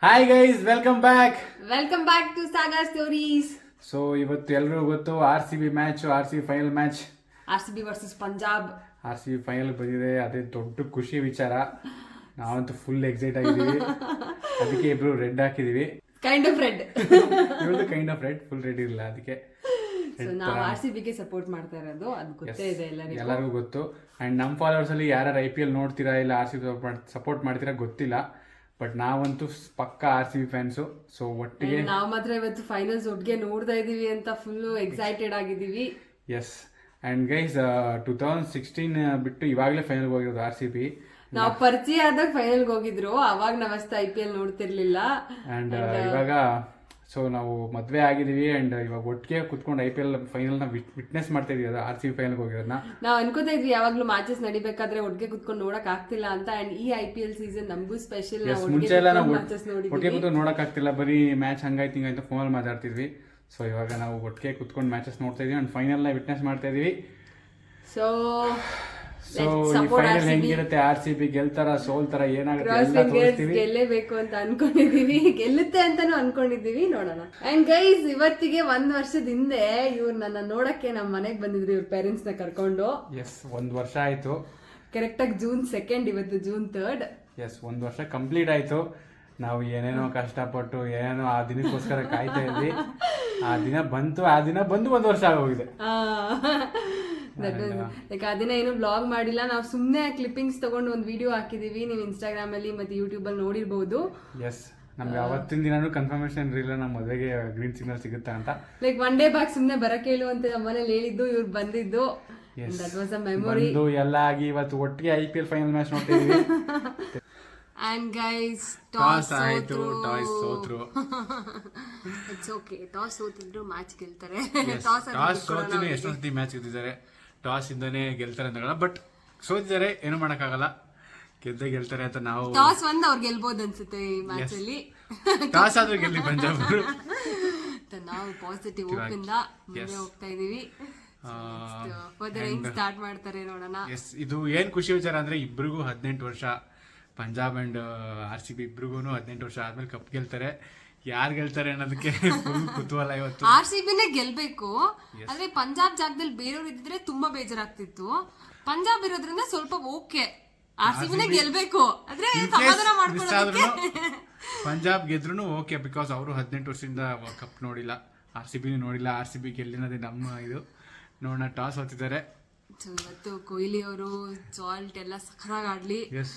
Hi guys, welcome back. Welcome back to Saga Stories. So ಇವತ್ತು ಎಲ್ರಿಗೂ ಗೊತ್ತು RCB match, RCB final match, RCB versus Punjab. RCB final ಬಂದಿದೆ. ಅದೇ ದೊಡ್ಡ ಖುಷಿ ವಿಚಾರ. ನಾವಂತೂ ಫುಲ್ ಎಕ್ಸೈಟ್ ಆಗಿದ್ದೀವಿ. ಅದಕ್ಕೆ ಇಬ್ರು ರೆಡ್ ಹಾಕಿದೀವಿ. Kind of red. ಇವತ್ತು kind of red, full red ಇರಲಿಲ್ಲ. ಅದಕ್ಕೆ ನಾವು RCB ಗೆ ಸಪೋರ್ಟ್ ಮಾಡ್ತಾ ಇರೋದು, ಅದು ಗೊತ್ತೇ ಇದೆ ಎಲ್ಲರಿಗೂ ಗೊತ್ತು. ಅಂಡ್ ನಮ್ಮ ಫಾಲೋವರ್ಸ್ ಅಲ್ಲಿ ಯಾರು IPL ನೋಡ್ತೀರಾ ಇಲ್ಲ RCB ಸಪೋರ್ಟ್ ಮಾಡ್ತೀರಾ ಗೊತ್ತಿಲ್ಲ, ಬಟ್ ನಾವಂತೂ ಪಕ್ಕ RCB ಫ್ಯಾನ್ಸು. ಸೊ ಒಟ್ಟಿಗೆ ನಾವು ಮಾತ್ರ ಇವತ್ತು ಫೈನಲ್ಸ್ ಒಟ್ಟಿಗೆ ನೋಡ್ತಾ ಇದೀವಿ ಅಂತ ಫುಲ್ ಎಕ್ಸೈಟೆಡ್ ಆಗಿದ್ದೀವಿ. ಎಸ್. ಅಂಡ್ ಗೈಸ್, 2016 ಬಿಟ್ಟು ಇವಾಗಲೇ ಫೈನಲ್ಗೆ ಹೋಗಿರೋದು RCB. ನಾವು ಪರಿಚಯ ಆದಾಗ ಫೈನಲ್ಗೆ ಹೋಗಿದ್ರು, ಅವಾಗ ನಾವಷ್ಟು IPL ನೋಡ್ತಿರ್ಲಿಲ್ಲ. ಅಂಡ್ ಇವಾಗ ಸೊ ನಾವು ಮದುವೆ ಆಗಿದ್ದೀವಿ. ಅಂಡ್ ಇವಾಗ ಒಟ್ಟಿಗೆ ಕುತ್ಕೊಂಡು IPL ಫೈನಲ್ನ ವಿಟ್ನೆಸ್ ಮಾಡ್ತಾ ಇದೀವಿ. ಅದು RCB ಫೈನಲ್ಗೆ ಹೋಗಿರೋದನ್ನ ನಾವು ಅನ್ಕೋತಾ ಇದ್ವಿ ಯಾವಾಗ್ಲೂ ಮ್ಯಾಚಸ್ ನಡಿಬೇಕಾದ್ರೆ ಒಟ್ಟಿಗೆ ಕುತ್ಕೊಂಡು ನೋಡಕ್ ಆಗ್ತಿಲ್ಲ ಅಂತ. ಅಂಡ್ ಈ IPL ಸೀಸನ್ ನಮಗೂ ಸ್ಪೆಷಲ್. ಮುಂಚೆ ಎಲ್ಲ ನಾವು ಒಟ್ಟಿಗೆ ಕೂತ್ಕೊಂಡು ನೋಡಕ್ ಆಗ್ತಿಲ್ಲ, ಬರೀ ಮ್ಯಾಚ್ ಹಂಗಾಯ್ತು ಹಿಂಗಾಯ್ತು ಫೋನಲ್ಲಿ ಮಾತಾಡ್ತಿದ್ವಿ. ಸೊ ಇವಾಗ ನಾವು ಒಟ್ಟಿಗೆ ಕುತ್ಕೊಂಡು ಮ್ಯಾಚಸ್ ನೋಡ್ತಾ ಇದೀವಿ ಅಂಡ್ ಫೈನಲ್ನ ವಿಟ್ನೆಸ್ ಮಾಡ್ತಾ ಇದೀವಿ. ಸೊ ಈ ಫೈನಲ್ ಹೆಂಗಿರುತ್ತೆ, RCB ಗೆಲ್ತಾರ ಸೋಲ್ತಾರ ಏನಾಗುತ್ತೆ ಎಲ್ಲ ತೋರಿಸ್ತೀವಿ. ಗೆಲ್ಲೇಬೇಕು ಅಂತ ಅನ್ಕೊಂಡಿದೀವಿ, ಗೆಲ್ಲುತ್ತೆ ಅಂತಾನು ಅನ್ಕೊಂಡಿದೀವಿ, ನೋಡೋಣ. ಅಂಡ್ ಗೈಸ್, ಇವತ್ತಿಗೆ 1 ವರ್ಷದ ಹಿಂದೆ ಇವ್ರು ನನ್ನ ನೋಡಕ್ಕೆ ನಮ್ಮ ಮನೆಗೆ ಬಂದಿದ್ರು, ಇವ್ರ ಪೇರೆಂಟ್ಸ್ ನ ಕರ್ಕೊಂಡು. ಎಸ್, 1 ವರ್ಷ ಆಯ್ತು. ಕರೆಕ್ಟ್ ಆಗಿ June 2nd, ಇವತ್ತು June 3rd. ಎಸ್, 1 ವರ್ಷ ಕಂಪ್ಲೀಟ್ ಆಯ್ತು. ನಾವು ಏನೇನೋ ಕಷ್ಟಪಟ್ಟು ಏನೇನೋ ಆ ದಿನಕ್ಕೋಸ್ಕರ ಕಾಯ್ತಾ ಇದ್ವಿ. ಆ ದಿನ ಬಂತು 1 ವರ್ಷ ಆಗೋಗಿದೆ. ಆ ದಿನ ಏನು ಬ್ಲಾಗ್ ಮಾಡಿಲ್ಲ, ನಾವು ಸುಮ್ಮನೆ ಕ್ಲಿಪ್ಪಿಂಗ್ಸ್ ತಗೊಂಡು ಒಂದು ವಿಡಿಯೋ ಹಾಕಿದೀವಿ. ನೀವು ಇನ್ಸ್ಟಾಗ್ರಾಮ್ ಅಲ್ಲಿ ಮತ್ತೆ ಯೂಟ್ಯೂಬ್ ಅಲ್ಲಿ ನೋಡಿರ್ಬಹುದು. ಎಸ್, ನಮ್ಗೆ ಅವತ್ತಿನ ದಿನಾನು ಕನ್ಫರ್ಮೇಶನ್ ಇರಲಿಲ್ಲ ನಮ್ಮ ಮದುವೆಗೆ ಗ್ರೀನ್ ಸಿಗ್ನಲ್ ಸಿಗುತ್ತಾ ಅಂತ. ಲೈಕ್ 1 ಡೇ ಬ್ಯಾಕ್ ಸುಮ್ಮನೆ ಬರಕ್ಕೆ ಹೇಳು ಅಂತ ನಮ್ಮ ಮನೇಲಿ ಹೇಳಿದ್ದು, ಇವ್ರು ಬಂದಿದ್ದು. That was a memory. ಎಲ್ಲ ಆಗಿ ಇವತ್ತು ಒಟ್ಟಿಗೆ IPL ಫೈನಲ್ ಮ್ಯಾಚ್ ನೋಡ್ತಿದೀವಿ. And guys, ಟಾಸ್ ಆಯ್ತು, ಟಾಸ್ ಸೋತ್ರು. ಇಟ್ಸ್ ಓಕೆ, ಟಾಸ್ ಸೋತಿದ್ರು ಮ್ಯಾಚ್ ಗೆಲ್ತಾರೆ. ಟಾಸ್ ಸೋತಿನಿ ಎಷ್ಟೊಂದು ಸತಿ ಮ್ಯಾಚ್ ಗೆದ್ದಿದ್ದಾರೆ. ಟಾಸ್ ಇಂದಾನೆ ಗೆಲ್ತಾರೆ ಅಂತ, ಬಟ್ ಸೋತಿದ್ದಾರೆ, ಏನು ಮಾಡಕ್ಕಾಗಲ್ಲ. ಗೆಲ್ತಾರೆ ಅಂತ ನಾವು ಟಾಸ್ ಅವ್ರು ಗೆಲ್ಬಹುದು ಅನ್ಸುತ್ತೆ ಈ ಮ್ಯಾಚ್ ಅಲ್ಲಿ. ಟಾಸ್ ಆದ್ರೂ ಗೆಲ್ಲಿ ಪಂಜಾಬ್. ನಾವು ಪಾಸಿಟಿವ್ ಹೋಪ್ ಇಂದ ಮುಂದೆ ಹೋಗ್ತಾ ಇದೀವಿ. ಸ್ಟಾರ್ಟ್ ಮಾಡ್ತಾರೆ, ನೋಡೋಣ. ಎಸ್, ಇದು ಏನ್ ಖುಷಿ ವಿಚಾರ ಅಂದ್ರೆ ಇಬ್ರಿಗೂ 18 ವರ್ಷ. ಪಂಜಾಬ್ ಅಂಡ್ RCB ಇಬ್ರಿಗೂ 18 ವರ್ಷ ಆದ್ಮೇಲೆ ಕಪ್ ಗೆಲ್ತಾರೆ. ಯಾರು ಗೆಲ್ತಾರೆ ಅನ್ನೋದಕ್ಕೆ ಫುಲ್ ಕುತೂಹಲ ಇವತ್ತು. RCB ನೇ ಗೆಲ್ಬೇಕು. ಆದ್ರೆ ಪಂಜಾಬ್ ಜಾಗದಲ್ಲಿ ಬೇರೆಯವ್ರು ಇದ್ದಿದ್ರೆ ತುಂಬಾ ಬೇಜಾರಾಗ್ತಿತ್ತು. ಪಂಜಾಬ್ ಇರೋದ್ರಿಂದ ಸ್ವಲ್ಪ ಓಕೆ, RCB ನೇ ಗೆಲ್ಬೇಕು. ಆದ್ರೆ ಸಮಾಧಾನ ಮಾಡ್ಕೊಳ್ಳೋದಕ್ಕೆ ಪಂಜಾಬ್ ಗೆದ್ರೂ ಓಕೆ, ಬಿಕಾಸ್ ಅವರು 18 ವರ್ಷದಿಂದ ಕಪ್ ನೋಡಿಲ್ಲ, RCB ನೋಡಿಲ್ಲ. RCB ಗೆಲ್ಲಿನದೇ ನಮ್ಮ ಇದು. ನೋಡೋಣ, ಟಾಸ್ ಹೊತ್ತಿದ್ದಾರೆ ಇವತ್ತು. ಕೊಹ್ಲಿ ಅವರು ಸಾಲ್ಟ್ ಎಲ್ಲ ಸಖತ್ತಾಗಿ ಆಡ್ಲಿ. ಎಸ್,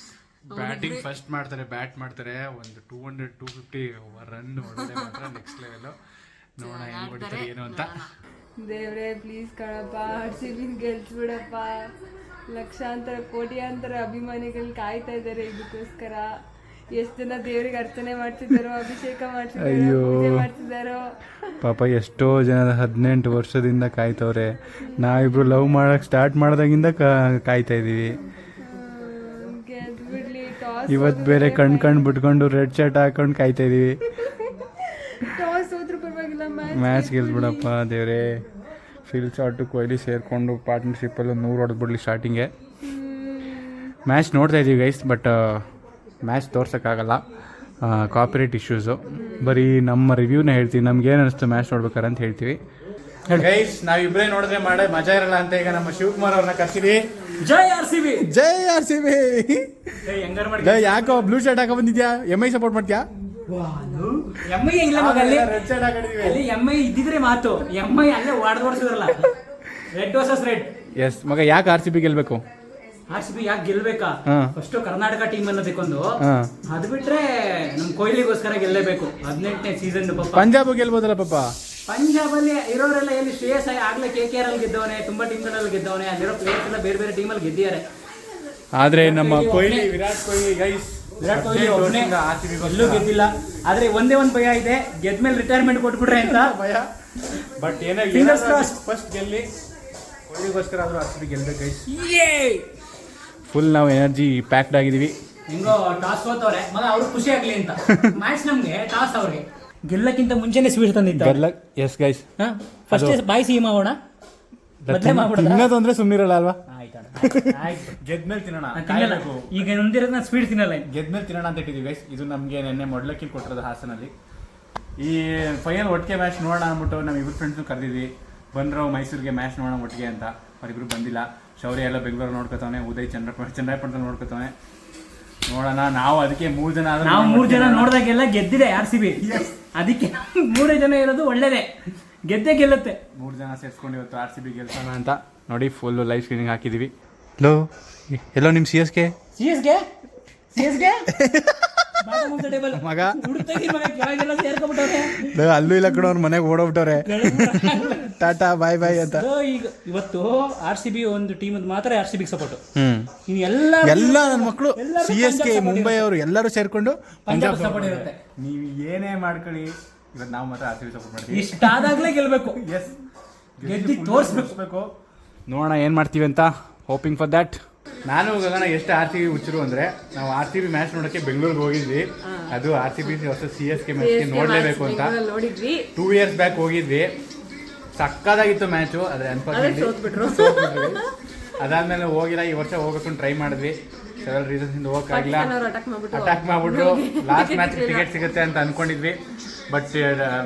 ಬ್ಯಾಟಿಂಗ್ ಫಸ್ಟ್ ಮಾಡ್ತಾರೆ, ಬ್ಯಾಟ್ ಮಾಡ್ತಾರೆ. ಒಂದು 200-250 ರನ್ ಹೊಡೆದ್ರೆ ಮಾತ್ರ ನೆಕ್ಸ್ಟ್ ಲೆವೆಲ್. ನೋಡೋಣ ಹೆಂಗ್ ಹೊಡಿತಾರೆ ಏನು ಅಂತ. ದೇವ್ರೆ ಪ್ಲೀಸ್ ಕಣಪ್ಪ, RCB ಗೆಲ್ಸ್ಬಿಡಪ್ಪ. ಲಕ್ಷಾಂತರ ಕೋಟ್ಯಾಂತರ ಅಭಿಮಾನಿಗಳು ಕಾಯ್ತಾ ಇದ್ದಾರೆ ಇದಕ್ಕೋಸ್ಕರ. ಎಷ್ಟು ಜನ ದೇವ್ರಿಗೆ ಅರ್ಚನೆ ಮಾಡ್ತಿದ್ದಾರೋ, ಅಭಿಷೇಕ ಮಾಡ್ತಿದ್ದಾರೋ. ಪಾಪ ಎಷ್ಟೋ ಜನ 18 ವರ್ಷದಿಂದ ಕಾಯ್ತವ್ರೆ. ನಾವಿಬ್ರು ಲವ್ ಮಾಡಕ್ ಸ್ಟಾರ್ಟ್ ಮಾಡ್ದಾಗಿಂದ ಕಾಯ್ತಾ ಇದೀವಿ. ಇವತ್ತು ಬೇರೆ ಕಣ್ ಬಿಟ್ಕೊಂಡು ರೆಡ್ ಶರ್ಟ್ ಹಾಕೊಂಡು ಕಾಯ್ತಾ ಇದೀವಿ. ಮ್ಯಾಚ್ ಗೆಲ್ಸ್ಬಿಡಪ್ಪ ದೇವ್ರೆ. ಫಿಲ್ ಶಾರ್ಟು ಕೊಹ್ಲಿ ಸೇರ್ಕೊಂಡು ಪಾರ್ಟ್ನರ್ಶಿಪ್ಪಲ್ಲಿ 100 ಹೊಡೆದ್ಬಿಡ್ಲಿ ಸ್ಟಾರ್ಟಿಂಗೆ. ಮ್ಯಾಚ್ ನೋಡ್ತಾ ಇದೀವಿ ಗೈಸ್, ಬಟ್ ಮ್ಯಾಚ್ ತೋರ್ಸೋಕ್ಕಾಗಲ್ಲ, ಕಾಪಿರೈಟ್ ಇಶ್ಯೂಸು. ಬರೀ ನಮ್ಮ ರಿವ್ಯೂನ ಹೇಳ್ತೀವಿ, ನಮ್ಗೆ ಏನು ಅನಿಸ್ತು ಮ್ಯಾಚ್ ನೋಡ್ಬೇಕಾರೆ ಅಂತ ಹೇಳ್ತೀವಿ. ಗೈಸ್, ನಾವಿಬ್ಬರೇ ನೋಡಿದ್ರೆ ಮಾಡೋ ಮಜಾ ಇರಲ್ಲ ಅಂತ ಈಗ ನಮ್ಮ ಶಿವಕುಮಾರ್ ಅವ್ರನ್ನ ಕರ್ಸಿದ್ವಿ. ಜೈ RCB, ಜೈ RCB. ಯಾಕೋ ಬ್ಲೂ ಶರ್ಟ್ ಹಾಕೋ ಬಂದಿದ್ಯಾ? MI ಸಪೋರ್ಟ್ ಮಾಡ್ತೀಯಾ? MI ಇಲ್ಲ ಮಗಲ್ಲಿ, ರೆಡ್ ಶರ್ಟ್ ಹಾಕೊಂಡಿದೀವಿ. ಅಲ್ಲಿ MI ಇದ್ದಿದ್ರೆ ಮಾತು. MI ಅಲ್ಲೇ ಓಡಿಸಿದ್ರಲ್ಲ, ರೆಡ್ ವರ್ಸಸ್ ರೆಡ್. ಎಸ್ ಮಗ, ಯಾಕೆ RCB ಗೆಲ್ಬೇಕು? RCB ಯಾಕೆ ಗೆಲ್ಬೇಕಾ? ಫಸ್ಟ್ ಕರ್ನಾಟಕ ಟೀಮ್ ಅನ್ನೋದಕ್ಕೊಂದು, ಅದು ಬಿಟ್ರೆ ನಮ್ ಕೊಹ್ಲಿಗೋಸ್ಕರ ಗೆಲ್ಲೇಬೇಕು. 18ನೇ ಸೀಸನ್. ಪಂಜಾಬ್ ಗೆಲ್ಬೋದಲ್ಲ ಪಾಪ. ಪಂಜಾಬ್ ಅಲ್ಲಿ ಇರೋರೆಲ್ಲ ಎಲ್ಲಿ ಶ್ರೇಯಸ್ ಆಗ್ಲೇ KKR ಅಲ್ಲಿ ಗೆದ್ದವನೆ, ತುಂಬಾ ಟೀಮ್ಗಳಲ್ಲಿ ಗೆದ್ದವನೆ. ಅಲ್ಲಿರೋ ಪ್ಲೇಯರ್ಸ್ ಎಲ್ಲ ಬೇರೆ ಬೇರೆ ಟೀಮಲ್ಲಿ ಗೆದ್ದಿದ್ದಾರೆ. ಆದ್ರೆ ನಮ್ಮ ಕೊಹ್ಲಿ, ವಿರಾಟ್ ಕೊಹ್ಲಿ ಗೈಸ್, ವಿರಾಟ್ ಕೊಹ್ಲಿ ಒಬ್ಬನೇ ಎಲ್ಲೂ ಗೆದ್ದಿಲ್ಲ. ಆದ್ರೆ ಒಂದೇ ಒಂದು ಭಯ ಇದೆ, ಗೆದ್ಮೇಲೆ ರಿಟೈರ್ಮೆಂಟ್ ಕೊಟ್ಬಿಟ್ರೆ ಅಂತ ಭಯ. ಬಟ್ ಏನೋ ಫಸ್ಟ್ ಗೆಲ್ಲಿ, ಕೊಹ್ಲಿಗೋಸ್ಕರ ಆದ್ರೂ RCB ಗೆಲ್ಬೇಕು ಗೈಸ್. ಫುಲ್ ನಾವು ಎನರ್ಜಿ ಪ್ಯಾಕ್ಡ್ ಆಗಿದೀವಿ. ಹೆಂಗೋ ಟಾಸ್ ಸೋತವ್ರೆ ಮಗ, ಅವ್ರಿಗೆ ಖುಷಿ ಆಗ್ಲಿ ಅಂತ. ಮ್ಯಾಚ್ ನಮ್ಗೆ ಟಾಸ್ ಅವ್ರಿಗೆ ಗೆಲ್ಲಕ್ಕಿಂತ ಮುಂಚೆನೆ ಸ್ವೀಟ್ ತಂದಿದ್ದ. ಎಸ್ ಗೈಸ್, ಫಸ್ಟ್ ಬಾಯಿ ಸಿಹಿ ಮಾಡೋಣ, ತಿನ್ನೋದು ಅಂದ್ರೆ ಸುಮ್ಮನಿರಲ್ಲ ಅಲ್ವಾ? ಆಯ್ತು. ಗೆದ್ಮೇಲೆ ತಿನ್ನೋಣ, ತಿನ್ನಲ್ಲ ಕಾಯ್ಬೇಕು. ಈಗ ಮುಂದಿರೋದು ನಾನು ಸ್ವೀಟ್ ತಿನ್ನಲ್ಲ. ಗೆದ್ಮೇಲೆ ತಿನ್ನೋಣ ಅಂತ ಇಟ್ಟಿದ್ದೀವಿ ಗೈಸ್. ಇದು ನಮಗೆ ನೆನ್ನೆ ಮೊಡ್ಲಕ್ಕಿ ಕೊಟ್ಟಿರೋದು ಹಾಸನಲ್ಲಿ. ಈ ಫೈನಲ್ ಒಟ್ಟಿಗೆ ಮ್ಯಾಚ್ ನೋಡೋಣ ಅಂದ್ಬಿಟ್ಟು ನಮ್ಮ ಇಬ್ಬರು ಫ್ರೆಂಡ್ಸ್ನು ಕರೆದಿದ್ವಿ. ಬಂದ್ರು ಮೈಸೂರಿಗೆ ಮ್ಯಾಚ್ ನೋಡೋಣ ಒಟ್ಟಿಗೆ ಅಂತ. ಅವರಿಬ್ರು ಬಂದಿಲ್ಲ. ಶೌರ್ಯ ಎಲ್ಲ ಬೆಂಗಳೂರು ನೋಡ್ಕೊತಾನೆ, ಉದಯ್ ಚನ್ನರಾಯಪಟ್ಟಣ ನೋಡ್ಕೊತಾನೆ. ನೋಡೋಣ. ನಾವು ಅದಕ್ಕೆ 3 ಜನ ನಾವು 3 ಜನ ನೋಡಿದಾಗೆಲ್ಲ ಗೆದ್ದಿದೆ RCB. ಅದಕ್ಕೆ 3 ಜನ ಇರೋದು ಒಳ್ಳೇದೇ, ಗೆದ್ದೇ ಗೆಲ್ಲುತ್ತೆ. 3 ಜನ ಸೇರ್ಸ್ಕೊಂಡು ಇವತ್ತು RCB ಗೆಲ್ಸೋಣ ಅಂತ ನೋಡಿ ಫುಲ್ ಲೈವ್ ಸ್ಕ್ರೀನಿಂಗ್ ಹಾಕಿದೀವಿ. ಹಲೋ ಎಲ್ಲೋ ನಿಮ್ಮ CSK ಮಗ ಅಲ್ಲೂ ಇಲ್ಲ ಕಡೆ ಅವ್ರ ಮನೆಗೆ ಓಡೋಗ್ಬಿಟ್ಟವ್ರೆ. ಟಾಟಾ ಬಾಯ್ ಬಾಯ್ ಅಂತ. ಈಗ ಇವತ್ತು RCB ಒಂದು ಟೀಮ್ ಮಾತ್ರ RCB ಸಪೋರ್ಟ್. ಎಲ್ಲ ನನ್ನ ಮಕ್ಕಳು CSK ಮುಂಬೈ ಅವರು ಎಲ್ಲರೂ ಸೇರ್ಕೊಂಡು ಪಂಜಾಬ್ ಸಪೋರ್ಟ್ ಇರುತ್ತೆ. ನೀವು ಏನೇ ಮಾಡ್ಕೊಳ್ಳಿ, ಇವತ್ತು ನಾವು ಮಾತ್ರ RCB ಸಪೋರ್ಟ್ ಮಾಡ್ತೀವಿ. ಇಷ್ಟಾದಾಗ್ಲೇ ಗೆಲ್ಬೇಕು. ಎಸ್, ಗೆದ್ದು ತೋರಿಸ್ಬೇಕು. ನೋಡೋಣ ಏನ್ ಮಾಡ್ತೀವಿ ಅಂತ. Hoping for that. ನಾನು ಗಗನ ಎಷ್ಟು RCB ಹುಚ್ಚರು ಅಂದ್ರೆ, ನಾವು RCB ಮ್ಯಾಚ್ ನೋಡಕ್ಕೆ ಬೆಂಗಳೂರಿಗೆ ಹೋಗಿದ್ವಿ. ಅದು RCB ವರ್ಸಸ್ CSK ಮ್ಯಾಚ್ ನೋಡ್ಲೇಬೇಕು ಅಂತ 2 years ಬ್ಯಾಕ್ ಹೋಗಿದ್ವಿ. ಸಕ್ಕದಾಗಿತ್ತು ಮ್ಯಾಚು. ಆದ್ರೆ ಅದಾದ್ಮೇಲೆ ಹೋಗಿಲ್ಲ. ಈ ವರ್ಷ ಹೋಗ್ಬೇಕು ಟ್ರೈ ಮಾಡಿದ್ವಿ. ಸೆವೆರಲ್ ರೀಸನ್ಸ್ ಇಂದ ಹೋಗಕ್ಕಾಗಿಲ್ಲ. ಅಟ್ಯಾಕ್ ಮಾಡ್ಬಿಟ್ರು. ಲಾಸ್ಟ್ ಮ್ಯಾಚ್ ಟಿಕೆಟ್ ಸಿಗುತ್ತೆ ಅಂತ ಅನ್ಕೊಂಡಿದ್ವಿ. ಬಟ್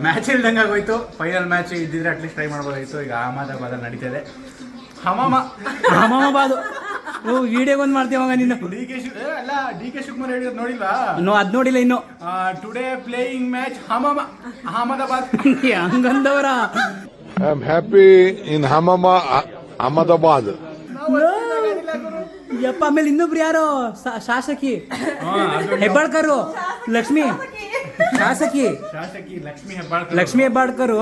ಮ್ಯಾಚ್ ಇಲ್ದಂಗೆ ಆಗೋಯ್ತು. ಫೈನಲ್ ಮ್ಯಾಚ್ ಇದ್ದಿದ್ರೆ ಅಟ್ಲೀಸ್ಟ್ ಟ್ರೈ ಮಾಡ್ಬೋದಾಗಿತ್ತು. ಈಗ ಅಹಮದಾಬಾದ್ ನಡೀತಿದೆ. ಹಮಾಮಾಬಾದ್ ವಿಡಿಯೋ ಬಂದ್ ಮಾಡ್ತೀವಾಗ ನೀನು. DK ಶಿವಕುಮಾರ್ ಹೇಳಿರೋದು ನೋಡಿಲ್ವಾ? ಅದ್ ನೋಡಿಲ್ಲ ಇನ್ನು. Today playing match Ahmedabad. ಹಂಗಂದವರ I am happy in Ahmedabad. ಯಪ್ಪ. ಆಮೇಲೆ ಇನ್ನೊಬ್ರು ಯಾರೋ ಶಾಸಕಿ ಹೆಬ್ಬಾಳ್ಕರು ಲಕ್ಷ್ಮಿ ಲಕ್ಷ್ಮಿ ಹೆಬ್ಬಾಳ್ಕರು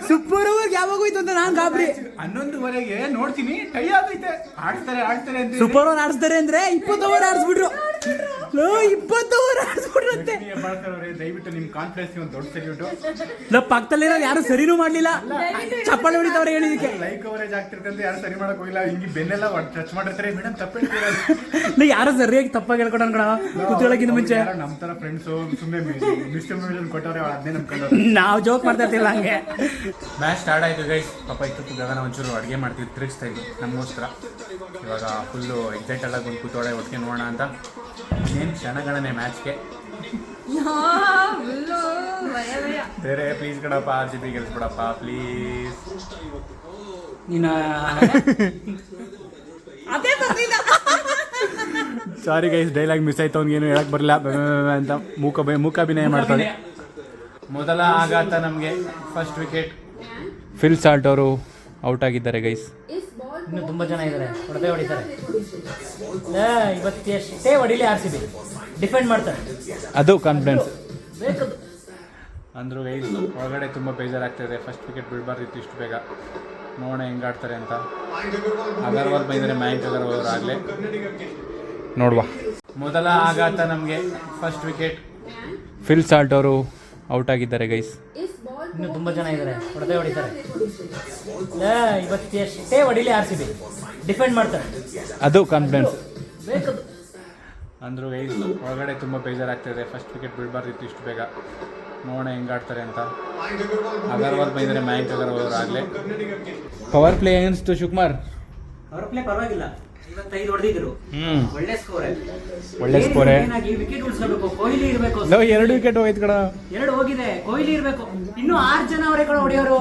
ಸೂಪರ್ ಯಾವಾಗ ಹೋಯ್ತು ಅಂತ ನಾನ್ ಗಾಬರಿ. 11:30ಗೆ ನೋಡ್ತೀನಿ. ಟೈ ಆಗೈತೆ. ಆಡ್ತಾರೆ ಅಂತ ಸೂಪರ್ ಓವರ್ ಆಡಿಸ್ತಾರೆ ಅಂದ್ರೆ 20 ಓವರ್ ಆಡಿಸ್ಬಿಟ್ರು. 20 ಓವರ್ ಆಡಿಸ್ಬಿಟ್ರಂತೆ. ದಯವಿಟ್ಟು ನಿಮ್ ಕಾನ್ಫಿಡೆನ್ಸ್ ಒಂದು ದೊಡ್ಡ ಸೆಲ್ಯೂಟ್. ಪಕ್ಕದಲ್ಲಿರೋ ಯಾರು ಸರಿನೂ ಮಾಡ್ಲಿಲ್ಲ. ಚಪ್ಪಾಳೆ ಹೊಡಿತವ್ರೆ ಹೇಳಿದಕ್ಕೆ. ಲೈವ್ ಕವರೇಜ್ ಆಗ್ತಿರ್ತಂತ ಯಾರು ಸರಿ ಮಾಡಕ್ ಹೋಗಿಲ್ಲ. ಹಿಂಗೆ ಬೆನ್ನೆಲ್ಲ ಟಚ್ ಮಾಡಿರ್ತಾರೆ. ಮೇಡಮ್ ತಪ್ಪೇಳ್ತೀರ. ಯಾರು ಸರಿಯಾಗಿ ತಪ್ಪಾಗಿ ಹೇಳ್ಕೊಡೋಣ ಕಣ ಕೂತ್ಕೊಳ್ಳೋಕ್ಕಿಂತ ಮುಂಚೆ. ನಮ್ಮ ತರ ಫ್ರೆಂಡ್ಸ್ ಸುಮ್ಮನೆ ಮಿಸ್ಟರ್ ಕೊಟ್ಟವ್ರೆ. ಅದನ್ನೇ ನಂಬ್ಕೊಂಡು ನಾವು ಜೋಕ್ ಮಾಡ್ತಾ ಇರ್ತಿಲ್ಲ ಹಂಗೆ. ಮ್ಯಾಚ್ ಸ್ಟಾರ್ಟ್ ಆಯ್ತು ಗೈಸ್. ಪಾಪ ಇತ್ತು ಗಗನ ಒಂಚೂರು ಅಡುಗೆ ಮಾಡ್ತೀವಿ ತಿರುಗಿಸ್ತಾ ಇದ್ವಿ ನಮಗೋಸ್ಕರ. ಇವಾಗ ಫುಲ್ಲು ಎಕ್ಸೈಟ್ ಎಲ್ಲ ಬಂದು ಕೂತೋಳೆ ಒಟ್ಟಿಗೆ ನೋಡೋಣ ಅಂತ. ಏನು ಕ್ಷಣಗಣನೆ ಮ್ಯಾಚ್ಗೆ. ಬೇರೆ ಪ್ಲೀಸ್ ಕಡಪ್ಪ RCB ಗೆಲ್ಸ್ಬಿಡಪ್ಪ ಪ್ಲೀಸ್. ನೀನು ಸಾರಿ ಗೈಸ್, ಡೈಲಾಗ್ ಮಿಸ್ ಆಯ್ತು. ಅವ್ನಿಗೇನು ಹೇಳಕ್ ಬರಲ್ಲ ಅಂತ ಮೂಕಾಭಿನಯ ಮಾಡ್ತಾನೆ. ಮೊದಲ ಆಘಾತ ನಮಗೆ. First wicket. ಫಿಲ್ ಸಾಲ್ಟ್ ಅವರು ಔಟ್ ಆಗಿದ್ದಾರೆ ಗೈಸ್. ಇನ್ನು ತುಂಬಾ ಜನ ಇದ್ದಾರೆ, ಹೊಡಿತಾರೆ. ಇವತ್ತೆಷ್ಟೇ ಹೊಡಿಲಿ RCB ಡಿಫೆಂಡ್ ಮಾಡ್ತಾರೆ. ಅದು ಕಾನ್ಫಿಡೆನ್ಸ್ ಅಂದ್ರು ಗೈಸ್. ಒಳಗಡೆ ತುಂಬ ಬೇಜಾರಾಗ್ತಾಯಿದೆ. ಫಸ್ಟ್ ವಿಕೆಟ್ ಬಿಡಬಾರ್ದಿತ್ತು ಇಷ್ಟು ಬೇಗ. ನೋಡೋಣ ಹೆಂಗಾಡ್ತಾರೆ ಅಂತ. ಅಗರ್ವಾಲ್ ಬೈದರೆ ಮಯಾಂಕ್ ಅಗರ್ವಾಲ್ ಅವರು ಆಗಲೇ ನೋಡುವ. ಮೊದಲ ಆಘಾತ ನಮಗೆ. First wicket. ಫಿಲ್ ಸಾಲ್ಟ್ ಅವರು ಔಟ್ ಆಗಿದ್ದಾರೆ ಗೈಸ್. ಇನ್ನು ತುಂಬಾ ಜನ ಇದ್ದಾರೆ, ಹೊಡಿತಾರೆ. ಇವತ್ತೆಷ್ಟೇ ಹೊಡಿಲಿ RCB ಡಿಫೆಂಡ್ ಮಾಡ್ತಾರೆ. ಅದು ಕಾನ್ಫಿಡೆನ್ಸ್ ಅಂದ್ರು ಗೈಸ್. ಒಳಗಡೆ ತುಂಬ ಬೇಜಾರಾಗ್ತಾಯಿದೆ. ಫಸ್ಟ್ ವಿಕೆಟ್ ಬಿಡಬಾರ್ದಿತ್ತು ಇಷ್ಟು ಬೇಗ. ನೋಡೋಣ ಹೆಂಗಾಡ್ತಾರೆ ಅಂತ. ಅಗರ್ವಾಲ್ ಬೈದರೆ ಮಯಾಂಕ್ ಅಗರ್ವಾಲ್ ಅವರು ಆಗಲೇ. ಪವರ್ ಪ್ಲೇ ಏನಿಸ್ತು ಶಿವಕುಮಾರ್? ಪವರ್ ಪ್ಲೇ ಪರವಾಗಿಲ್ಲ. 55 ಹೊಡೆದಿದ್ರು. ಒಳ್ಳೆ ಸ್ಕೋರ್. ವಿಕೆಟ್ ಉಳಿಸಬೇಕು. ಕೊಹ್ಲಿ ಇರಬೇಕು. 2 ವಿಕೆಟ್ ಹೋಯ್ತು ಕಣ. 2 ಹೋಗಿದೆ. ಕೊಹ್ಲಿ ಇರಬೇಕು. ಇನ್ನು 6 ಜನ ಅವರೇ ಕಡೆ ಹೊಡೆಯೋರು.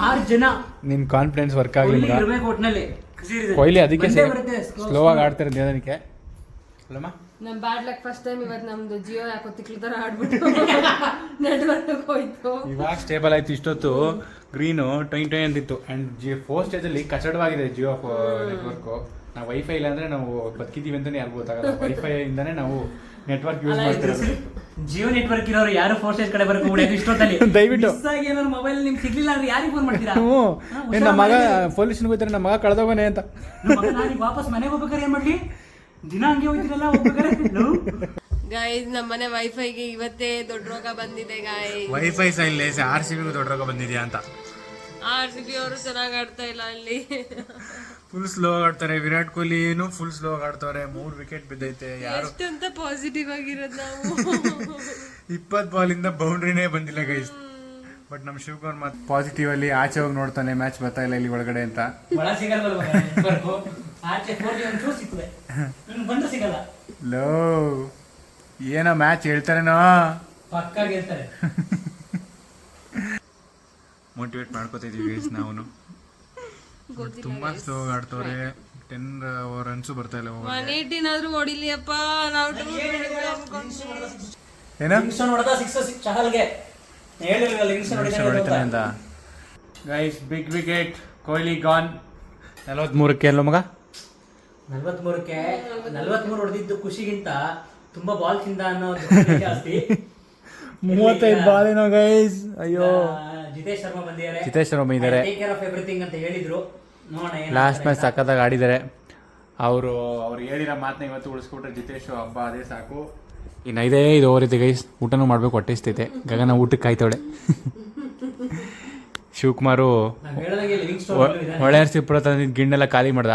6 ಜನ. ನಿಮ್ ಕಾನ್ಫಿಡೆನ್ಸ್ ವರ್ಕ್ ಆಗಿಲ್ಲ. ಇರಬೇಕು ಒಟ್ಟಿನಲ್ಲಿ. ಕೊಹ್ಲಿ ಅದಕ್ಕೆ ಸ್ಲೋ ಆಗಿ ಆಡ್ತಾರೆ ನಿಧಾನಕ್ಕೆ. ಅಲ್ಲಮ್ಮ ನಮ್ ಬ್ಯಾಡ್ ಲಕ್ ಫಸ್ಟ್ ಟೈಮ್ ಇವತ್ತು ನಮ್ದು ಜಿಯೋ ಯಾಕೋ ತಿಕ್ಲ ತರ ಆಡ್ಬಿಟ್ಟು ನೆಟ್ವರ್ಕ್ ಹೋಯ್ತು. ಇವಾಗ ಸ್ಟೇಬಲ್ ಆಯ್ತು. ಇಷ್ಟೊತ್ತು ಗ್ರೀನು ಟೊಯ್ ಅಂತಿತ್ತು. ಅಂಡ್ 4 ಸ್ಟೇಜಲ್ಲಿ ಕಚಡವಾಗಿದೆ ಜಿಯೋ ನೆಟ್ವರ್ಕ್. ನಾವು ವೈಫೈ ಇಲ್ಲ ಅಂದ್ರೆ ನಾವು ಬದುಕಿದೀವಿ ಅಂತಾನೆ ಯಾರಿಗೂ ಗೊತ್ತಾಗಲ್ಲ. ವೈಫೈ ಇಂದಾನೆ ನಾವು ನೆಟ್ವರ್ಕ್ ಯೂಸ್ ಮಾಡ್ತಿರೋದು. ಜಿಯೋ ನೆಟ್ವರ್ಕ್ ಇರೋರು ಯಾರು 4 ಸ್ಟೇಜ್ ಕಡೆ ಬರಬೇಕು ಹೊಡೆಯೋದು ಇಷ್ಟೊತ್ತಲ್ಲಿ. ದಯವಿಟ್ಟು ಏನಾದ್ರು ಮೊಬೈಲ್ ನಿಮ್ಗೆ ಸಿಗ್ಲಿಲ್ಲ ಅಂದ್ರೆ ಯಾರಿಗೆ ಫೋನ್ ಮಾಡ್ತೀರಾ? ನಮ್ಮ ಮಗ ಪೊಲೀಸ್ಗೆ ಹೋಗ್ತಾರೆ. ನಮ್ಮ ಮಗ ಕಳೆದೋಗನೆ ಅಂತ. ನಾನೀಗ ವಾಪಸ್ ಮನೆಗೆ ಹೋಗ್ಬೇಕಾದ್ರೆ ಏನ್ ಮಾಡ್ಲಿ? ದಿನ ಹಂಗೆ ಹೋಗ್ತಿರಲ್ಲ ಹೋಗ್ಬೇಕಾರೆ. ಗಾಯ್ಸ್ ನಮ್ಮನೆ ವೈಫೈಗೆ ಇವತ್ತೇ ದೊಡ್ಡ ರೋಗ ಬಂದಿದೆ ಗಾಯ್ಸ್. ವೈಫೈ ಸೈಲ್ RCB ದೊಡ್ಡ ರೋಗ ಬಂದಿದ್ಯಾ ಅಂತ. RCB ಅವರು ಚೆನ್ನಾಗಿ ಆಡ್ತಾ ಇಲ್ಲ ಅಲ್ಲಿ. ಫುಲ್ ಸ್ಲೋ ಆಡ್ತಾರೆ. ವಿರಾಟ್ ಕೊಹ್ಲಿ ಫುಲ್ ಸ್ಲೋ ಆಡ್ತಾರೆ. 3 ವಿಕೆಟ್ ಬಿದ್ದೈತೆ. ಯಾರು ಎಷ್ಟಂತ ಪಾಸಿಟಿವ್ ಆಗಿರೋದು ನಾವು. 20 ಬಾಲಿಂದ ಬೌಂಡ್ರಿನೇ ಬಂದಿಲ್ಲ ಗೈಸ್. ಬಟ್ ನಮ್ಮ ಶಿವಕುಮಾರ್ ಮತ್ತೆ ಪಾಸಿಟಿವ್ ಅಲ್ಲಿ ಆಚೆ ಹೋಗಿ ನೋಡ್ತಾನೆ ಮ್ಯಾಚ್ ಬರ್ತಾ ಇಲ್ಲ ಇಲ್ಲಿ ಒಳಗಡೆ ಅಂತ. ಲೋ ಏನೋ ಮ್ಯಾಚ್ ಹೇಳ್ತಾರೇನೋ, ಮೋಟಿವೇಟ್ ಮಾಡ್ಕೋತಿದೀವಿ ಗೈಸ್ ನಾವು. ತುಂಬಾ ಸ್ಲೋ ಆಡ್ತವ್ರೆ, 10 ರನ್ಸು ಬರ್ತಾ ಇಲ್ಲ. 118 ಆದ್ರೂ ಹೊಡಿಲಿಯಪ್ಪ ನಾವು. Guys big wicket, Kohli gone. 43ಕ್ಕೆ ಅಲ್ಲ ಮಗ, 43 ಹೊಡೆದಿದ್ದು ಖುಷಿಗಿಂತ ತುಂಬಾ ಬಾಲ್ ತಿಂದ ಅನ್ನೋ ಜಾಸ್ತಿ. 35 ಬಾಲ್ ಏನೋ ಗೈಸ್. ಅಯ್ಯೋ, ಜಿತೇಶ್ ಶರ್ಮಾ ಬಂದಿದ್ದಾರೆ. ಟೇಕ್ ಕೇರ್ ಆಫ್ ಎವ್ರಿಥಿಂಗ್ ಅಂತ ಹೇಳಿದ್ರು. ಲಾಸ್ಟ್ ಮ್ಯಾಚ್ ಸಕ್ಕತ್ತಾಗಿ ಆಡಿದ್ದಾರೆ. ಅವ್ರು ಹೇಳಿರೋ ಮಾತನ್ನ ಇವತ್ತು ಉಳಿಸ್ಕೊಟ್ರೆ ಜಿತೇಶ್ ಹಬ್ಬ, ಅದೇ ಸಾಕು. ಇನ್ನು 5 ಓವರ್ ಇದೆ ಗೈಸ್, ಊಟನೂ ಮಾಡ್ಬೇಕು, ಹೊಟ್ಟೆ ಇಸ್ತೈತೆ. ಗಗನ ಊಟಕ್ಕೆ ಕಾಯ್ತವಳೆ. ಶಿವಕುಮಾರು ಒಳ್ಳೆಯ ಸಿಪ್ಪಳ ತಂದಿದ್ದು ಗಿಣ್ಣೆಲ್ಲ ಖಾಲಿ ಮಾಡ್ದ.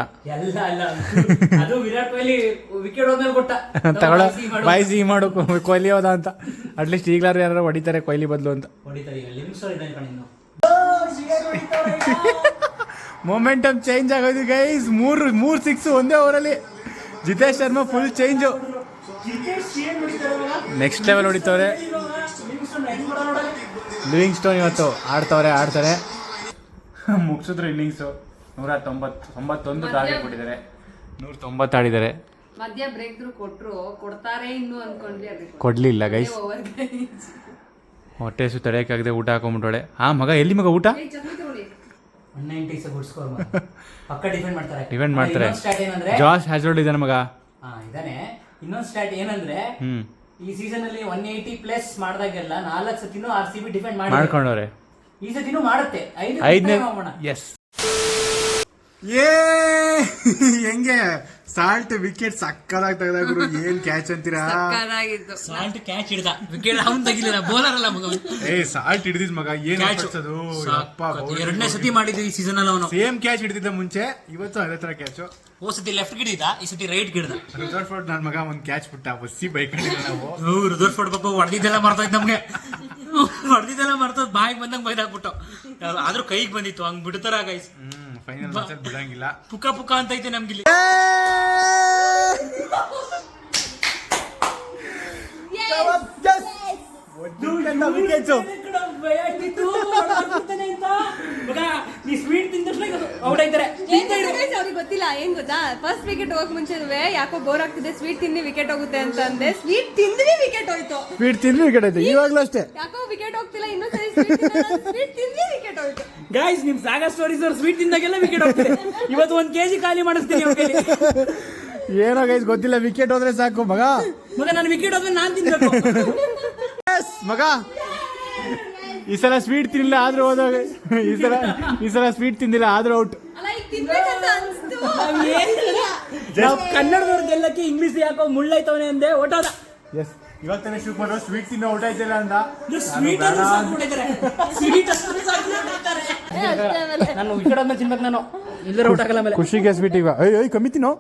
ವಿರಾಟ್ ಕೊಹ್ಲಿ ವಿಕೆಟ್ ಹೋದ್ಮೇಲೆ ಕೊಟ್ಟ, ತಗೊಳ್ಳೋ ಬಾಯ್ ಸಿಹಿ ಮಾಡು ಕೊಹ್ಲಿ ಹೋದ ಅಂತ. ಅಟ್ಲೀಸ್ಟ್ ಈಗಲಾರು ಯಾರು ಹೊಡಿತಾರೆ ಕೊಹ್ಲಿ ಬದಲು ಅಂತ. ಮೊಮೆಂಟಮ್ ಚೇಂಜ್ ಆಗೋದು ಗೈಸ್. 3 ಸಿಕ್ಸ್ ಒಂದೇ ಓವರಲ್ಲಿ. Jitesh Sharma full change, next level ಹೊಡಿತವ್ರೆ. ಲಿವಿಂಗ್ ಸ್ಟೋನ್ ಇವತ್ತು ಆಡ್ತಾರೆ. ಮುಗಿಸಿದ್ರು ಇನ್ನಿಂಗ್ಸು. 191 ಟಾರ್ಗೆಟ್ ಕೊಟ್ಟಿದ್ದಾರೆ, 190 ಆಡಿದ್ದಾರೆ. ಮಧ್ಯ ಬ್ರೇಕ್ ಥ್ರೂ ಕೊಡ್ತಾರೆ ಇನ್ನು ಅನ್ಕೊಂಡ್ವಿ, ಅದಕ್ಕೆ ಕೊಡ್ಲಿಲ್ಲ ಗೈಸ್. ಹೊಟ್ಟೆ ತಡೆಯಕ್ಕಾಗದೆ ಊಟ ಹಾಕೊಂಡ್ಬಿಟ್ಟೋಳೆ. ಮಗ ಎಲ್ಲಿ ಮಗ ಊಟ? 190 ಪಕ್ಕ ಡಿಫೆಂಡ್ ಮಾಡ್ತಾರೆ. ಜಾಶ್ ಹ್ಯಾಜರ್ಡ್ ಇದ್ದಾನೆ ಮಗ. ಇದಾನೆ. ಇನ್ನೊಂದು ಸ್ಟಾಟ್ ಏನಂದ್ರೆ, ಈ ಸೀಸನ್ ಅಲ್ಲಿ 180 ಪ್ಲಸ್ ಮಾಡಿದಾಗೆಲ್ಲ 4 ಸತಿನೂ RCB ಡಿಫೆಂಡ್ ಮಾಡ್ಕೊಂಡವ್ರೆ. ಈ ಸತಿನೂ ಮಾಡುತ್ತೆ. 5ನೇ ಎಸ್. ಹೆಂಗೆ ಸಾಲ್ಟ್ ವಿಕೆಟ್ ಸಕ್ಕದಾಗಿ ತೆಗೆದಾಗ್ರು. ಏನ್ ಕ್ಯಾಚ್ ಅಂತೀರಾ? ಸಾಲ್ಟ್ ಕ್ಯಾಚ್ ಹಿಡ್ದ, ವಿಕೆಟ್ ಅವ್ನು ತೆಗಿಲಿಲ್ಲ, ಬೌಲರ್ ಅಲ್ಲ ಮಗ. ಸಾಲ್ಟ್ ಹಿಡಿದಿದ್ ಮಗ, ಏನ್ ಕ್ಯಾಚ್ ಅದು. 2ನೇ ಸತಿ ಮಾಡಿದ್ದು ಈ ಸೀಸನ್ ಅಲ್ಲಿ ಅವನು. ಸೇಮ್ ಕ್ಯಾಚ್ ಹಿಡಿದಿದ್ದ ಮುಂಚೆ, ಇವತ್ತು ಅದೇ ತರ ಕ್ಯಾಚ್. ಓ ಸತಿ ಲೆಫ್ಟ್ ಗಿಡಿದ, ಈ ಸತಿ ರೈಟ್ ಗಿಡ್ದ. ರುದರ್ಫೋರ್ಡ್ ನನ್ ಮಗ ಒಂದ್ ಕ್ಯಾಚ್ ಬಿಟ್ಟ, ಬಸ್ಸಿ ಬೈಕ್ ನಾವು. ರುದರ್ಫೋರ್ಡ್ ಪಾಪ ಹೊಡೆದಿದ್ದೆಲ್ಲ ಮಾಡ್ತೈತ್ ನಮ್ಗೆ, ಹೊಡೆದಿದ್ದೆಲ್ಲ ಮಾಡ್ತದ್, ಬಾಯಿಗೆ ಬಂದಂಗ್ ಬೈದಾಕ್ಬಿಟ್ಟು. ಆದ್ರೂ ಕೈಗೆ ಬಂದಿತ್ತು, ಹಂಗ್ ಬಿಡ್ತಾರ ಗೈಸ್. ಫೈನಲ್ ಮ್ಯಾಚ್ ಬಿಡಂಗಿಲ್ಲ. ಪುಕ್ಕ ಅಂತ ಐತೆ ನಮ್ಗಿಲ್ಲಿ. ಗೊತ್ತಿಲ್ಲ ಏನ್ ಗೊತ್ತಾ, ಫಸ್ಟ್ ವಿಕೆಟ್ ಹೋಗಕ್ ಮುಂಚೆ ಯಾಕೋ ಬೋರ್ ಆಗ್ತಿದೆ, ಸ್ವೀಟ್ ತಿಂದು ವಿಕೆಟ್ ಹೋಗುತ್ತೆ ಅಂತ ಅಂದೆ. ಸ್ವೀಟ್ ತಿಂದ್ವಿ ವಿಕೆಟ್ ಹೋಯ್ತು. ಇವಾಗ್ಲೂ ಅಷ್ಟೇ ಯಾಕೋ ವಿಕೆಟ್ ಹೋಗ್ತಿಲ್ಲ, ಇನ್ನೊಂದ್ಸರಿ ಸ್ವೀಟ್ ತಿಂದ್ವಿ ವಿಕೆಟ್ ಹೋಯ್ತು. ಗೈಸ್, ನಿಮ್ ಸಾಗಾ ಸ್ಟೋರೀಸ್ ಅವ್ರು ಸ್ವೀಟ್ ತಿಂದಾಗೆಲ್ಲ ವಿಕೆಟ್ ಹೋಗ್ತಿದೆ. ಇವತ್ತು 1 kg ಖಾಲಿ ಮಾಡಿಸ್ತೀನಿ. ಏನೋ ಗೈಸ್ ಗೊತ್ತಿಲ್ಲ, ವಿಕೆಟ್ ಹೋದ್ರೆ ಸಾಕು ಮಗ. ನಾನು ವಿಕೆಟ್ ಹೋದ್ರೆ ನಾನ್ ತಿನ್ಬೇಕು ಮಗ. ಈ ಸಲ ಸ್ವೀಟ್ ತಿನ್ನಿಲ್ಲ ಆದ್ರೂ ಹೋದಾಗ, ಈ ಸಲ ಸ್ವೀಟ್ ತಿಂದಿಲ್ಲ ಆದ್ರೂ ಔಟ್. ಕನ್ನಡದವ್ರ ಗೆಲ್ಲಕ್ಕೆ ಇಂಗ್ಲಿಷ್ ಯಾಕೋ ಮುಳ್ಳೈತವನೆ ಅಂದೆ, ಓಟೋದ. ಎಸ್, ಇವಾಗ ತಾನೇ ಶಿವಕುಮಾರ್ ಸ್ವೀಟ್ ತಿನ್ನೋ ಔಟ್ ಆಯ್ತಿಲ್ಲ ಅಂದ. ನಾನು ವಿಕೆಟ್ ಆದ್ಮೇಲೆ ತಿನ್ಬೇಕು, ನಾನು ಇಲ್ಲರ ಔಟ್ ಆಗಲ್ಲ. ಮೇಲೆ ಖುಷಿಗೆ ಸ್ವೀಟ್ ಈಗ ಕಮ್ಮಿ ತಿನ್ನೋ,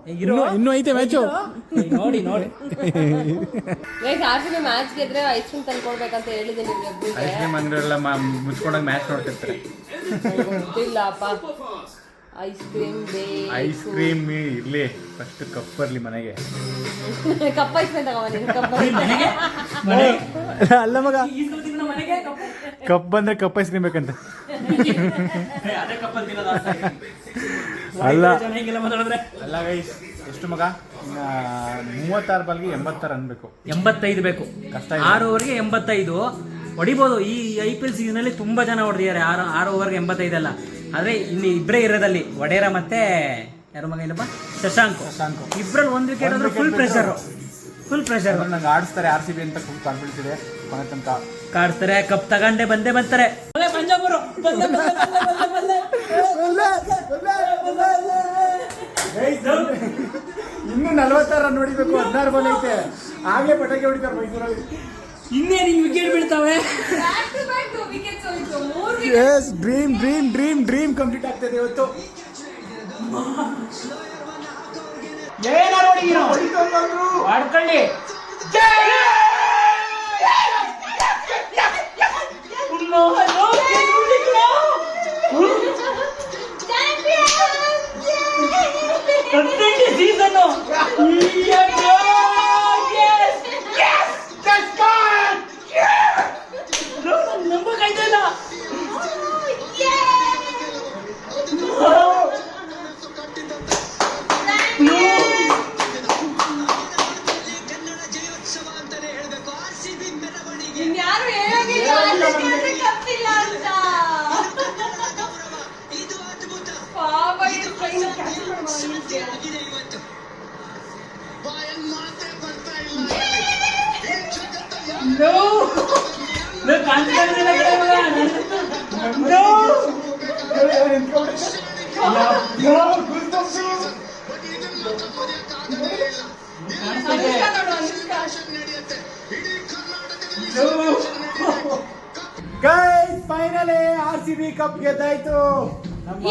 ಇನ್ನೂ ಐತೆ ಮ್ಯಾಚು. ನೋಡಿ RCB ಮ್ಯಾಚ್ ಗೆದ್ರೆ ಐಸ್ ಕ್ರೀಮ್ ತಂದ್ಕೊಡ್ಬೇಕಂತ ಹೇಳಿದ್ದೀನಿ. ಐಸ್ ಕ್ರೀಮ್ ಅಂಗಡಿಯೆಲ್ಲ ಮುಚ್ಕೊಂಡಾಗ ಮ್ಯಾಚ್ ನೋಡ್ತಿರ್ತಾರೆ. ಗೊತ್ತಿಲ್ಲಪ್ಪ, ಐಸ್ ಕ್ರೀಮ್ ಇರ್ಲಿ, ಫಸ್ಟ್ ಕಪ್ ಬರ್ಲಿ ಮನೆಗೆ. ಕಪ್ ಐಸ್ ಕ್ರೀಮ್ ಅಲ್ಲ ಮಗ, ಕಪ್ ಬಂದ್ರೆ ಕಪ್ ಐಸ್ ಕ್ರೀಮ್ ಬೇಕಂತ. ಅಲ್ಲ ಗೈಸ್, ಎಷ್ಟು ಮಗ, 36 ಬಾಲ್ಗೆ 86 ರನ್ ಬೇಕು. 85 ಬೇಕು, ಕಷ್ಟ. 6 ಓವರ್ಗೆ 85 ಹೊಡಿಬೋದು. ಈ IPL ಸೀಸನ್ ಅಲ್ಲಿ ತುಂಬಾ ಜನ ಹೊಡೆದಿದ್ದಾರೆ 6 ಓವರ್ಗೆ 85 ಅಲ್ಲ. ಆದ್ರೆ ಇಲ್ಲಿ ಇಬ್ಬರೇ ಇರೋದಲ್ಲಿ, ವಡೇರಾ ಮತ್ತೆ ಯಾರು ಮಗ ಇಲ್ಲಪ್ಪ, ಶಶಾಂಕ್. ಇಬ್ಬರಲ್ಲಿ 1 ವಿಕೆಟ್ ಅಂದ್ರೆ ಫುಲ್ ಪ್ರೆಷರ್. ನಂಗೆ ಆಡಿಸ್ತಾರೆ RCB ಅಂತ ಫುಲ್ ಕಾನ್ಫಿಡೆನ್ಸ್ ಇದೆ. ಕೊನೆ ತನಕ ಕಾಡಿಸ್ತಾರೆ, ಕಪ್ ತಗೊಂಡೇ ಬಂದೇ ಬರ್ತಾರೆ. ಪಂಜಾಬ್ ಅವರು ಇನ್ನು 46 ರನ್ ನೋಡಿಬೇಕು, 16 ಬಾಲ್ ಐತೆ. ಆಗ್ಲೇ ಪಟಾಕಿ ಹೊಡಿತಾರೆ ಮೈಸೂರಲ್ಲಿ. ಇನ್ನೇನು ವಿಕೆಟ್ ಬೀಳ್ತಾವೆ. ಡ್ರೀಮ್ ಕಂಪ್ಲೀಟ್ ಆಗ್ತದೆ ಇವತ್ತು. ಆಡ್ಕೊಳ್ಳಿ. ಸೀಸನ್ ನಂಬಕಾಯ್ತಲ್ಲ. ಇನ್ಯಾರು ಹೇಳೋಗಿಲ್ಲ ಕಪ್ಪಿಲ್ಲ ಅಂತ. ಪಾಪ ಇದು train cancel guys finally RCB cup ಗೆದ್ದಾಯ್ತು.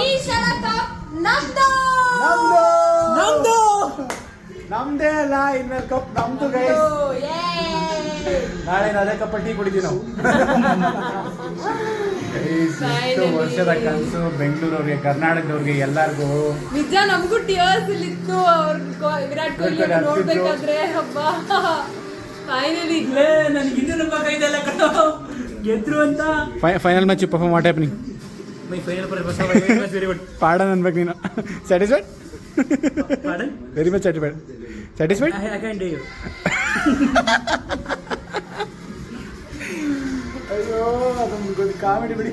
ಈ ಸಲ ಕಪ್ ನಮ್ದು. ನಮ್ದೇ ಅಲ್ಲ, ಇನ್ಮೇಲೆ ಕಪ್ ನಮ್ದು ಗೈಸ್. ನಾಳೆ ಅದೇ ಕಪ್ಪಲ್ಲಿ ಟೀ ಕುಡಿತೀವಿ ನಾವು. ಇಷ್ಟು ವರ್ಷದ ಕನಸು ಬೆಂಗಳೂರವ್ರಿಗೆ, ಕರ್ನಾಟಕದವ್ರಿಗೆ ಎಲ್ಲರಿಗೂ ನಿಜ. ನಮಗೂ ಟಿಯರ್ಸ್ ಇಲ್ಲಿತ್ತು ವಿರಾಟ್ ಕೊಹ್ಲಿ ನೋಡ್ಬೇಕಾದ್ರೆ. ಹಬ್ಬ ಫೈನಲಿ ನನಗೆ ಇನ್ನೂ ನಂಬಕಾಯ್ತಲ್ಲ ಕಣೋ ಗೆದ್ರು ಅಂತ. Final match perform what happening? My final very good. ಪಾಡನ್ ಅನ್ಬೇಕು ನೀನು. Satisfied? Pardon? Very much satisfied. Satisfied? I can't do you. ಅಯ್ಯೋ ಅದೊಂದು ಕಾಮಿಡಿ ಬಿಡಿ.